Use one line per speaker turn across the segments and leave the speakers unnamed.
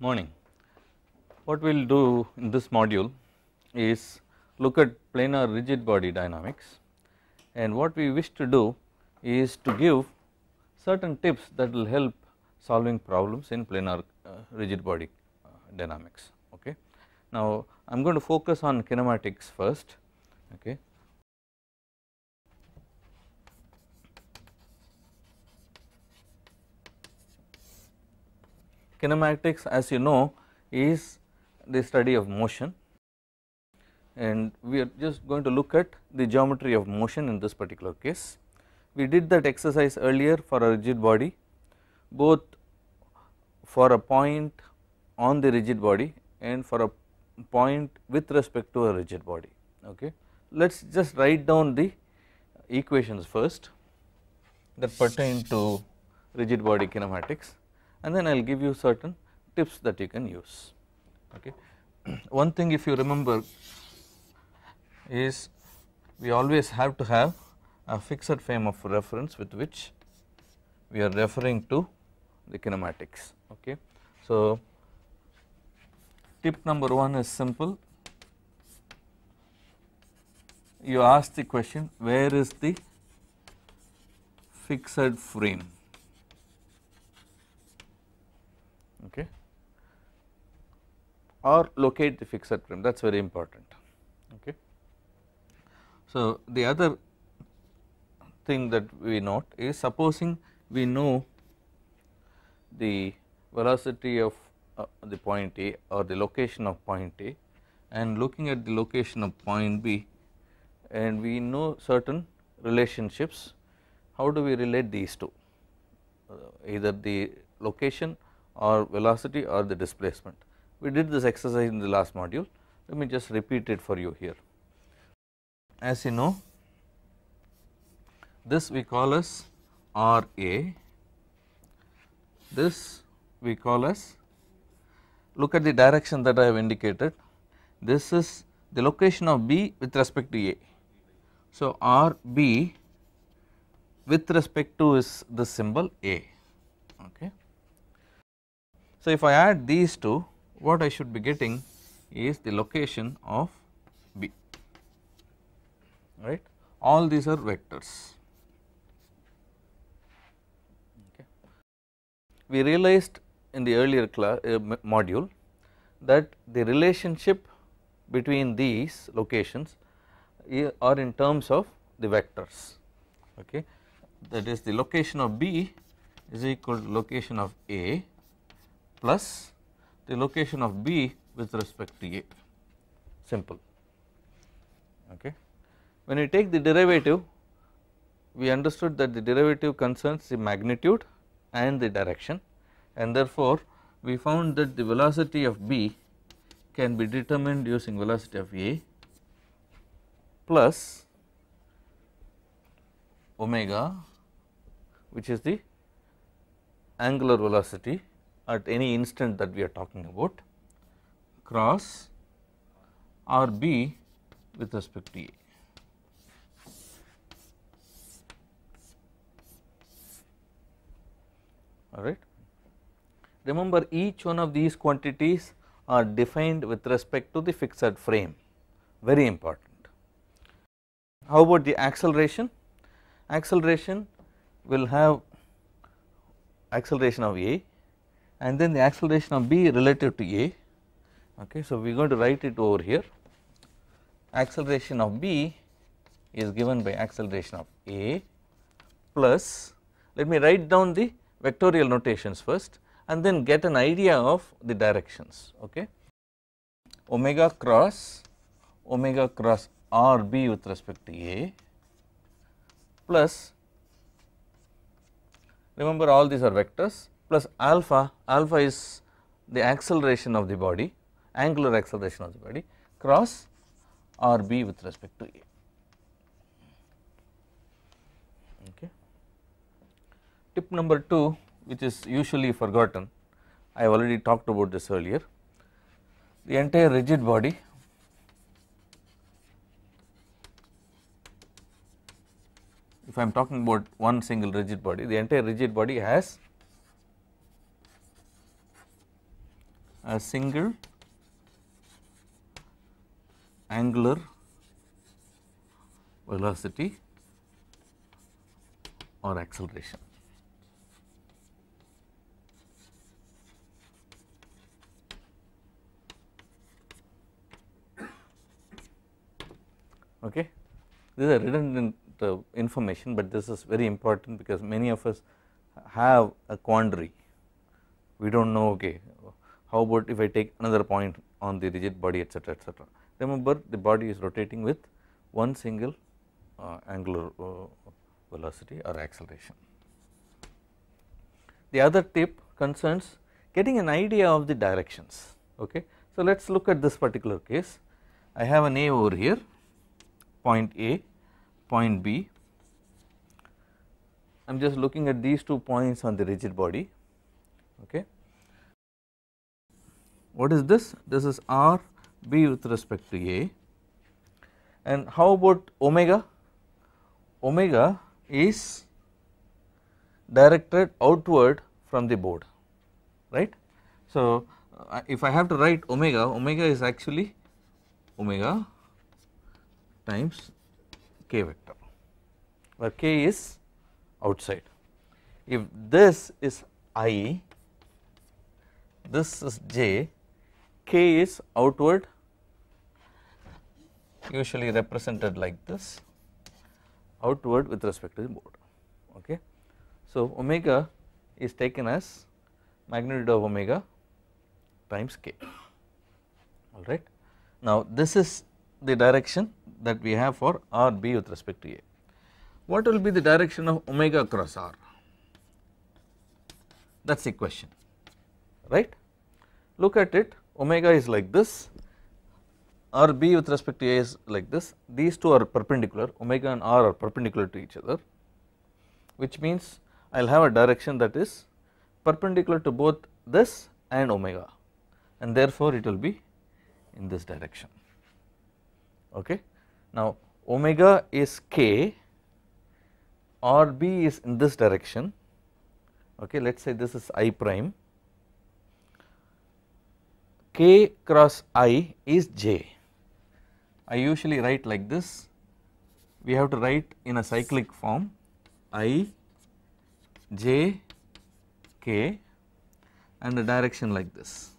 Morning. What we will do in this module is look at planar rigid body dynamics, and what we wish to do is to give certain tips that will help solving problems in planar rigid body dynamics. Okay. Now, I am going to focus on kinematics first. Okay. Kinematics, as you know, is the study of motion, and we are just going to look at the geometry of motion in this particular case. We did that exercise earlier for a rigid body, both for a point on the rigid body and for a point with respect to a rigid body. Okay. Let us just write down the equations first that pertain to rigid body kinematics, and then I will give you certain tips that you can use. Okay. One thing, if you remember, is we always have to have a fixed frame of reference with which we are referring to the kinematics. Okay. So, tip number 1 is simple. You ask the question, where is the fixed frame? Okay. Or locate the fixed frame, that is very important. Okay. So, the other thing that we note is, supposing we know the velocity of the point A or the location of point A, and looking at the location of point B, and we know certain relationships, how do we relate these two, either the location or velocity or the displacement. We did this exercise in the last module, let me just repeat it for you here. As you know, this we call as RA, this we call as, look at the direction that I have indicated, this is the location of B with respect to A. So, RB with respect to is the symbol A. Okay. So, if I add these two, what I should be getting is the location of B, right. All these are vectors. Okay. We realized in the earlier module that the relationship between these locations are in terms of the vectors. Okay. That is, the location of B is equal to location of A plus the location of B with respect to A, simple. Okay. When we take the derivative, we understood that the derivative concerns the magnitude and the direction, and therefore, we found that the velocity of B can be determined using velocity of A plus omega, which is the angular velocity at any instant that we are talking about, cross RB with respect to A. All right. Remember, each one of these quantities are defined with respect to the fixed frame, very important. How about the acceleration? Acceleration will have acceleration of A and then the acceleration of B relative to A. Okay. So, we are going to write it over here. Acceleration of B is given by acceleration of A plus, let me write down the vectorial notations first and then get an idea of the directions. Okay. Omega cross RB with respect to A plus, remember all these are vectors, plus alpha, alpha is the acceleration of the body, angular acceleration of the body, cross RB with respect to A. Okay. Tip number 2, which is usually forgotten, I have already talked about this earlier. The entire rigid body if I am talking about one single rigid body, the entire rigid body has a single angular velocity or acceleration. Okay. This is a redundant information, but this is very important because many of us have a quandary. We do not know, okay, how about if I take another point on the rigid body, etc., etc. Remember, the body is rotating with one single angular velocity or acceleration. The other tip concerns getting an idea of the directions. Okay. So, let us look at this particular case. I have an A over here, point A, point B. I am just looking at these 2 points on the rigid body. Okay. What is this? This is R B with respect to A. And how about omega? Omega is directed outward from the board, right. So, if I have to write omega, omega is actually omega times k vector, where k is outside. If this is I, this is j, k is outward, usually represented like this, outward with respect to the board. Okay. So, omega is taken as magnitude of omega times k, all right. Now, this is the direction that we have for R B with respect to A. What will be the direction of omega cross R? That is the question, right. Look at it, omega is like this, R B with respect to A is like this, these two are perpendicular, omega and R are perpendicular to each other, which means I will have a direction that is perpendicular to both this and omega, and therefore it will be in this direction. Okay. Now, omega is k, R B is in this direction. Okay, let us say this is I prime, k cross I is j. I usually write like this, we have to write in a cyclic form I j k and the direction like this.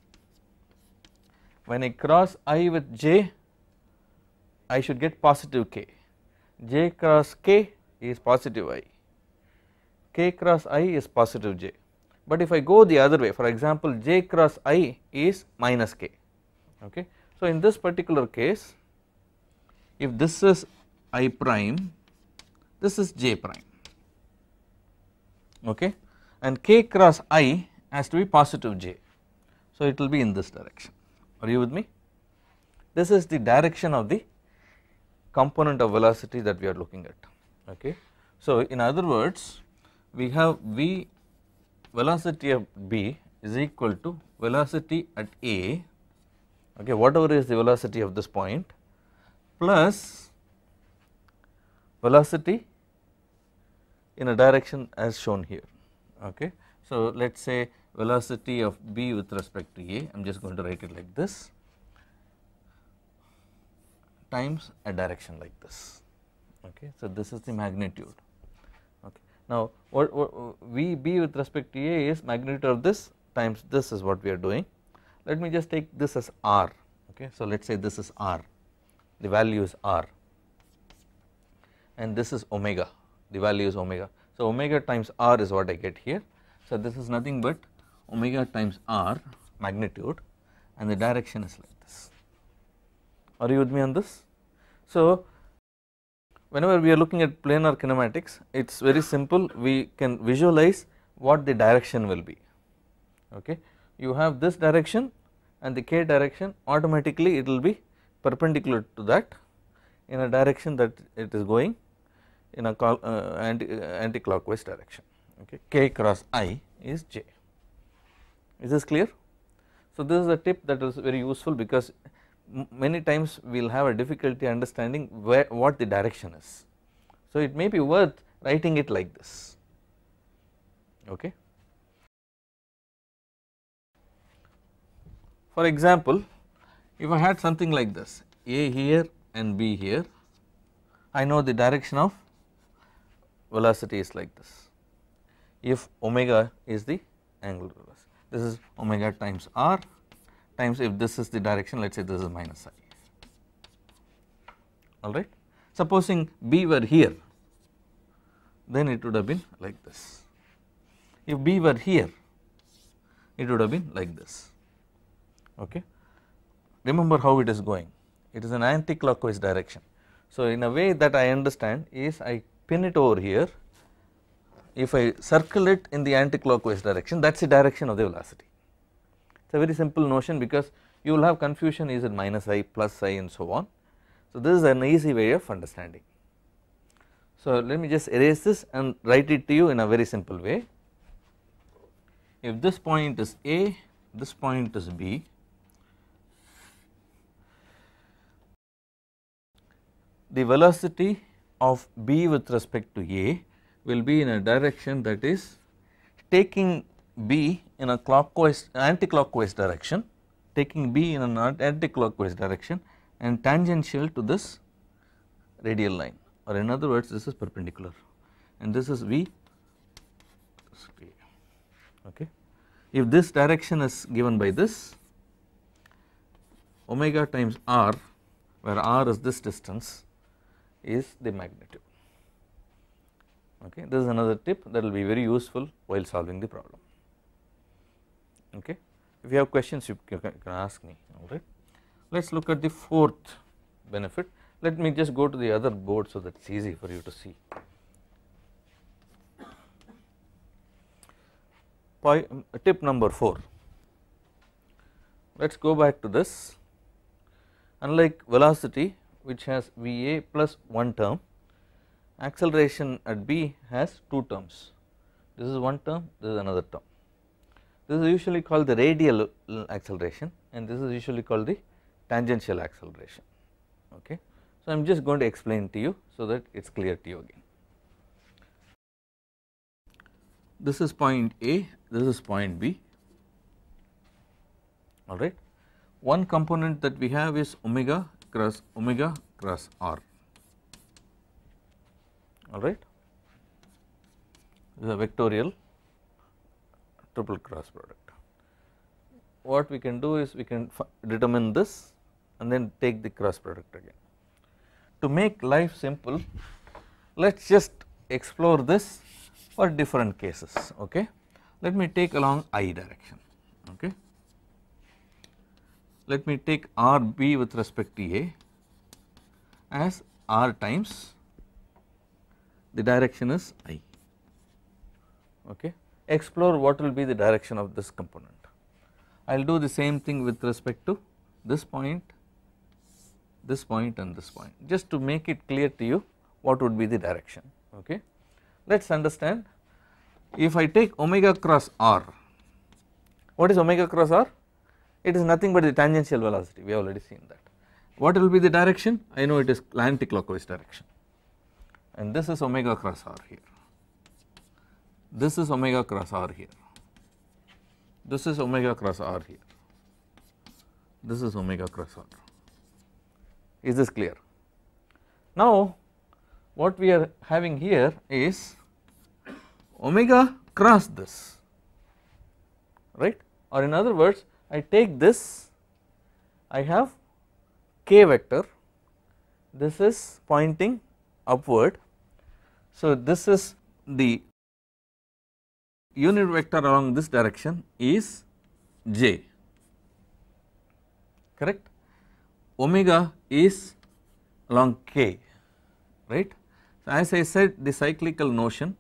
When I cross I with j, I should get positive k, j cross k is positive I, k cross I is positive j. But if I go the other way, for example, j cross I is minus k. Okay. So, in this particular case, if this is I prime, this is j prime, okay, and k cross I has to be positive j. So, it will be in this direction. Are you with me? This is the direction of the component of velocity that we are looking at. Okay. So, in other words, we have V velocity of B is equal to velocity at A, okay, whatever is the velocity of this point, plus velocity in a direction as shown here. Okay. So, let us say velocity of B with respect to A, I am just going to write it like this, times a direction like this. Okay. So, this is the magnitude. Okay. Now, what VB with respect to A is magnitude of this times this is what we are doing. Let me just take this as R. Okay. So, let us say this is R, the value is R, and this is omega, the value is omega. So, omega times R is what I get here. So, this is nothing but omega times R magnitude, and the direction is like this. Are you with me on this? So, whenever we are looking at planar kinematics, it is very simple, we can visualize what the direction will be. Okay. You have this direction and the k direction, automatically it will be perpendicular to that in a direction that it is going in a anti-clockwise direction. Okay. K cross I is j. Is this clear? So, this is a tip that is very useful because many times we will have a difficulty understanding what the direction is. So, it may be worth writing it like this. Okay. For example, if I had something like this, A here and B here, I know the direction of velocity is like this. If omega is the angular velocity, this is omega times r times, if this is the direction, let us say this is minus I, alright. Supposing B were here, then it would have been like this. If B were here, it would have been like this, okay. Remember how it is going, it is an anti-clockwise direction. So in a way that I understand is, I pin it over here, if I circle it in the anti-clockwise direction, that is the direction of the velocity. It is a very simple notion, because you will have confusion, is it minus I, plus I, and so on. So this is an easy way of understanding. So let me just erase this and write it to you in a very simple way. If this point is A, this point is B, the velocity of B with respect to A will be in a direction that is taking B in a clockwise, anti-clockwise direction, taking B in an anti-clockwise direction and tangential to this radial line, or in other words this is perpendicular, and this is V, okay. If this direction is given by this, omega times r, where r is this distance, is the magnitude, okay. This is another tip that will be very useful while solving the problem, okay. If you have questions, you can ask me, alright. Let us look at the fourth benefit. Let me just go to the other board so that it is easy for you to see. Tip number 4, let us go back to this. Unlike velocity, which has Va plus one term, acceleration at B has two terms. This is one term, this is another term. This is usually called the radial acceleration, and this is usually called the tangential acceleration, okay. So I am just going to explain to you so that it is clear to you again. This is point A, this is point B, alright. One component that we have is omega cross r, alright. This is a vectorial triple cross product. What we can do is, we can determine this and then take the cross product again. To make life simple, let us just explore this for different cases, okay. Let me take along I direction, okay. Let me take RB with respect to A as R times the direction is I, okay. Explore what will be the direction of this component. I will do the same thing with respect to this point and this point, just to make it clear to you what would be the direction, okay. Let us understand, if I take omega cross r, what is omega cross r? It is nothing but the tangential velocity, we have already seen that. What will be the direction? I know it is anti-clockwise direction, and this is omega cross r here, this is omega cross r here, this is omega cross r here, this is omega cross r. Is this clear? Now what we are having here is omega cross this, right, or in other words, I take this, I have k vector, this is pointing upward, so this is the unit vector along this direction is j, correct. Omega is along k, right. So as I said, the cyclical notion,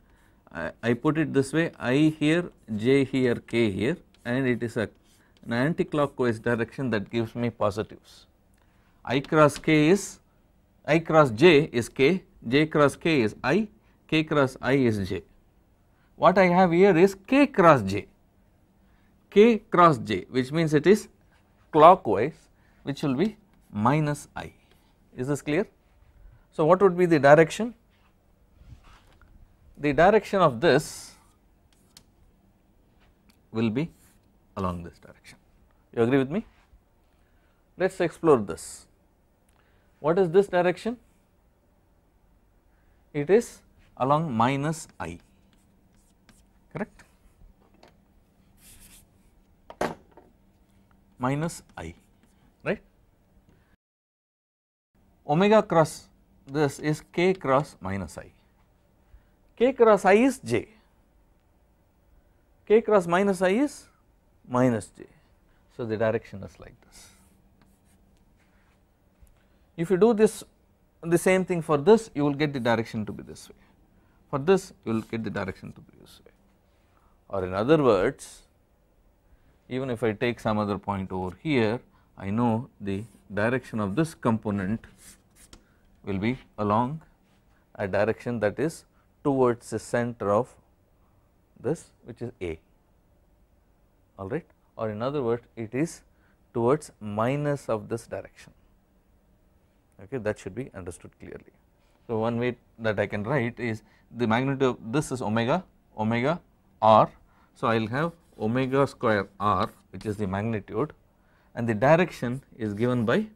I put it this way, I here, j here, k here, and it is an anti-clockwise direction that gives me positives. I cross j is k, j cross k is I, k cross I is j. What I have here is k cross j, which means it is clockwise, which will be minus I. Is this clear? So what would be the direction? The direction of this will be along this direction. You agree with me? Let us explore this. What is this direction? It is along minus I, correct, minus I, right. Omega cross this is k cross minus I, k cross I is j, k cross minus I is minus j. So, the direction is like this. If you do this the same thing for this, you will get the direction to be this way, for this you will get the direction to be this way, or in other words, even if I take some other point over here, I know the direction of this component will be along a direction that is towards the center of this, which is A, alright, or in other words it is towards minus of this direction, okay, that should be understood clearly. So, one way that I can write is the magnitude of this is omega r. So, I will have omega square r, which is the magnitude, and the direction is given by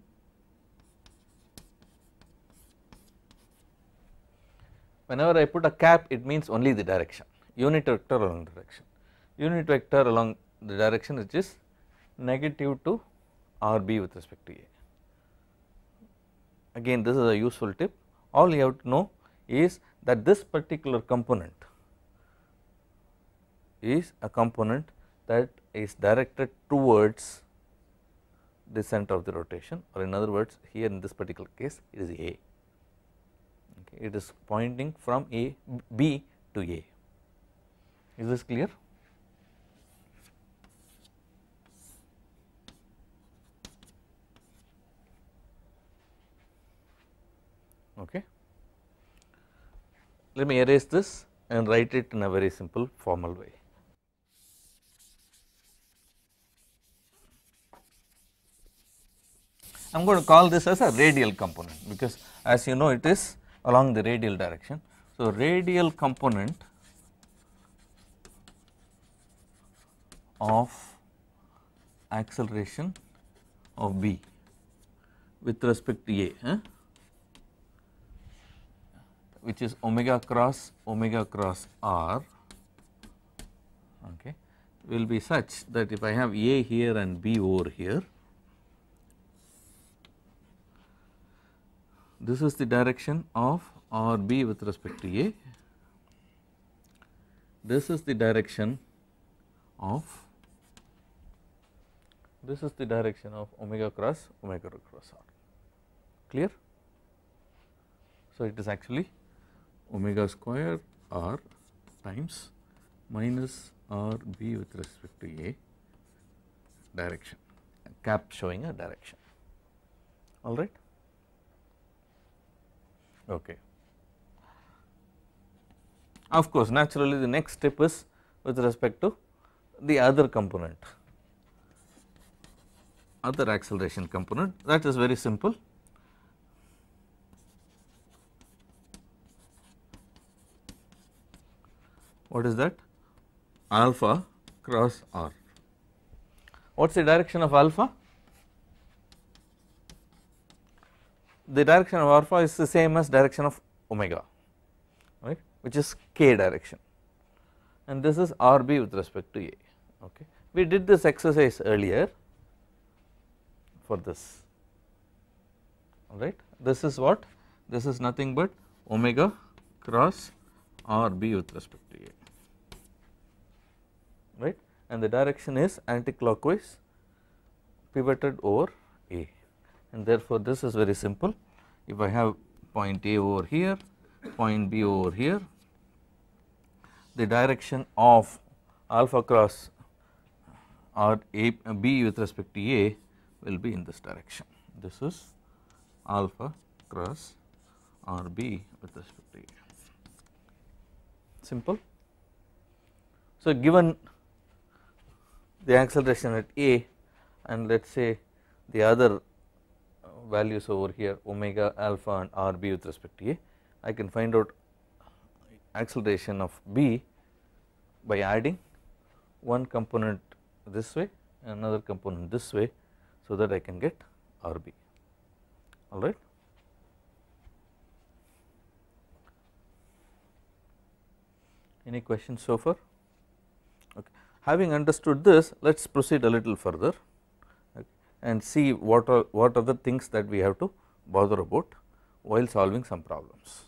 whenever I put a cap, it means only the direction, unit vector along the direction, unit vector along the direction which is negative to RB with respect to A. Again this is a useful tip, all you have to know is that this particular component is a component that is directed towards the center of the rotation, or in other words here in this particular case it is A, okay, it is pointing from B to A. Is this clear? Okay. Let me erase this and write it in a very simple formal way. I am going to call this as a radial component, because as you know it is along the radial direction. So, radial component of acceleration of B with respect to A, which is omega cross r, okay, will be such that if I have A here and B over here, this is the direction of RB with respect to A, this is the direction of omega cross r, clear. So, it is actually omega square r times minus RB with respect to A direction, cap showing a direction, alright. Okay. Of course, naturally the next step is with respect to the other component, other acceleration component, that is very simple. What is that? Alpha cross r. What is the direction of alpha? The direction of alpha is the same as direction of omega, right, which is k direction, and this is RB with respect to A. Okay. We did this exercise earlier for this, alright. This is what? This is nothing but omega cross RB with respect to A, right, and the direction is anticlockwise pivoted over A, and therefore this is very simple. If I have point A over here, point B over here, the direction of alpha cross or B with respect to A will be in this direction. This is alpha cross RB with respect to A. Simple. So, given the acceleration at A and let us say the other values over here omega, alpha and RB with respect to A, I can find out acceleration of B by adding one component this way and another component this way, so that I can get RB, alright. Any questions so far? Okay. Having understood this, let us proceed a little further, okay, and see what are the things that we have to bother about while solving some problems.